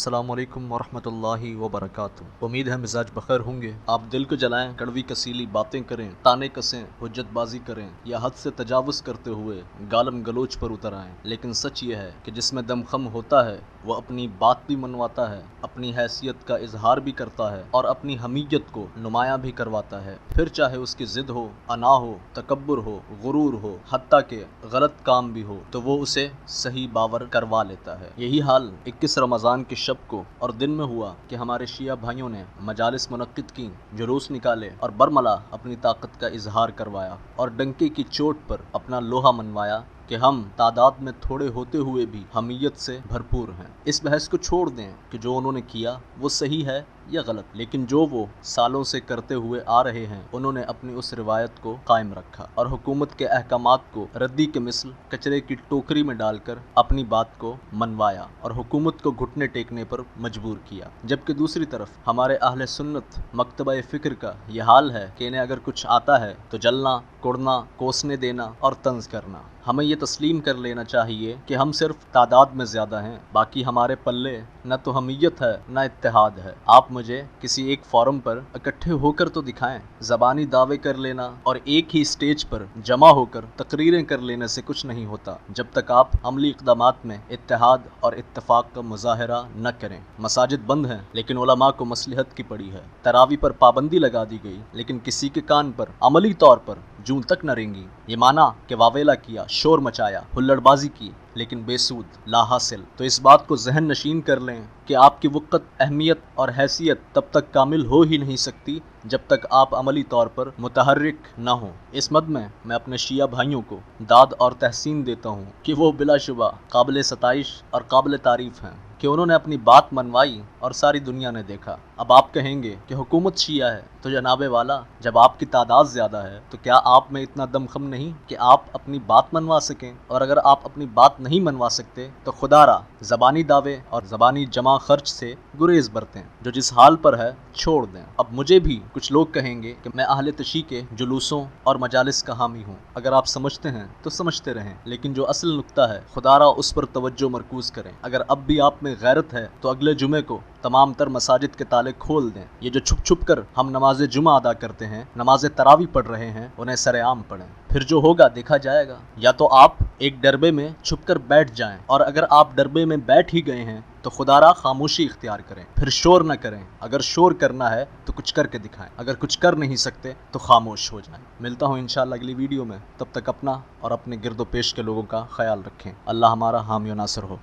السلام علیکم ورحمۃ اللہ وبرکاتہ۔ امید ہے مزاج بخیر ہوں گے۔ آپ دل کو جلائیں، کڑوی کسیلی باتیں کریں، تانے کسیں، حجت بازی کریں یا حد سے تجاوز کرتے ہوئے گالم گلوچ پر اتر آئیں، لیکن سچ یہ ہے کہ جس میں دم خم ہوتا ہے وہ اپنی بات بھی منواتا ہے، اپنی حیثیت کا اظہار بھی کرتا ہے اور اپنی حمیت کو نمایاں بھی کرواتا ہے، پھر چاہے اس کی ضد ہو، انا ہو، تکبر ہو، غرور ہو، حتیٰ کہ غلط کام بھی ہو تو وہ اسے صحیح باور کروا لیتا ہے۔ یہی حال 21 رمضان کے شب کو اور دن میں ہوا کہ ہمارے شیعہ بھائیوں نے مجالس منعقد کی، جلوس نکالے اور برملا اپنی طاقت کا اظہار کروایا اور ڈنکے کی چوٹ پر اپنا لوہا منوایا کہ ہم تعداد میں تھوڑے ہوتے ہوئے بھی حمیت سے بھرپور ہیں۔ اس بحث کو چھوڑ دیں کہ جو انہوں نے کیا وہ صحیح ہے یا غلط، لیکن جو وہ سالوں سے کرتے ہوئے آ رہے ہیں انہوں نے اپنی اس روایت کو قائم رکھا اور حکومت کے احکامات کو ردی کے مثل کچرے کی ٹوکری میں ڈال کر اپنی بات کو منوایا اور حکومت کو گھٹنے ٹیکنے پر مجبور کیا، جبکہ دوسری طرف ہمارے اہل سنت مکتبہ فکر کا یہ حال ہے کہ انہیں اگر کچھ آتا ہے تو جلنا، کوڑنا، کوسنے دینا اور طنز کرنا۔ ہمیں یہ تسلیم کر لینا چاہیے کہ ہم صرف تعداد میں زیادہ ہیں، باقی ہمارے پلے نہ تو حمیت ہے نہ اتحاد ہے۔ آپ مجھے کسی ایک فورم پر اکٹھے ہو کر تو دکھائیں۔ زبانی دعوے کر لینا اور ایک ہی سٹیج پر جمع ہو کر تقریریں کر لینے سے کچھ نہیں ہوتا جب تک آپ عملی اقدامات میں اتحاد اور اتفاق کا مظاہرہ نہ کریں۔ مساجد بند ہیں لیکن علماء کو مصلحت کی پڑی ہے، تراویح پر پابندی لگا دی گئی لیکن کسی کے کان پر عملی طور پر جوں تک نہ رینگی، یہ مانا کہ واویلا کیا، شور مچایا، ہلڑ بازی کی لیکن بے سود، لا حاصل۔ تو اس بات کو ذہن نشین کر لیں کہ آپ کی وقت، اہمیت اور حیثیت تب تک کامل ہو ہی نہیں سکتی جب تک آپ عملی طور پر متحرک نہ ہوں۔ اس مد میں اپنے شیعہ بھائیوں کو داد اور تحسین دیتا ہوں کہ وہ بلا شبہ قابل ستائش اور قابل تعریف ہیں کہ انہوں نے اپنی بات منوائی اور ساری دنیا نے دیکھا۔ اب آپ کہیں گے کہ حکومت شیعہ ہے تو جناب والا جب آپ کی تعداد زیادہ ہے تو کیا آپ میں اتنا دم خم نہیں کہ آپ اپنی بات منوا سکیں؟ اور اگر آپ اپنی بات نہیں منوا سکتے تو خدا را زبانی دعوے اور زبانی جمع خرچ سے گریز برتیں، جو جس حال پر ہے چھوڑ دیں۔ اب مجھے بھی کچھ لوگ کہیں گے کہ میں اہل تشیع کے جلوسوں اور مجالس کا حامی ہوں۔ اگر آپ سمجھتے ہیں تو سمجھتے رہیں، لیکن جو اصل نقطہ ہے خدا را اس پر توجہ مرکوز کریں۔ اگر اب بھی آپ میں غیرت ہے تو اگلے جمعے کو تمام تر مساجد کے تالے کھول دیں۔ یہ جو چھپ چھپ کر ہم نماز جمعہ ادا کرتے ہیں، نماز تراویح پڑھ رہے ہیں، انہیں سر عام پڑھیں، پھر جو ہوگا دیکھا جائے گا۔ یا تو آپ ایک ڈربے میں چھپ کر بیٹھ جائیں، اور اگر آپ ڈربے میں بیٹھ ہی گئے ہیں تو خدا را خاموشی اختیار کریں، پھر شور نہ کریں۔ اگر شور کرنا ہے تو کچھ کر کے دکھائیں، اگر کچھ کر نہیں سکتے تو خاموش ہو جائیں۔ ملتا ہوں انشاءاللہ اگلی ویڈیو میں، تب تک اپنا اور اپنے گرد و پیش کے لوگوں کا خیال رکھیں۔ اللہ ہمارا حامی و ناصر ہو۔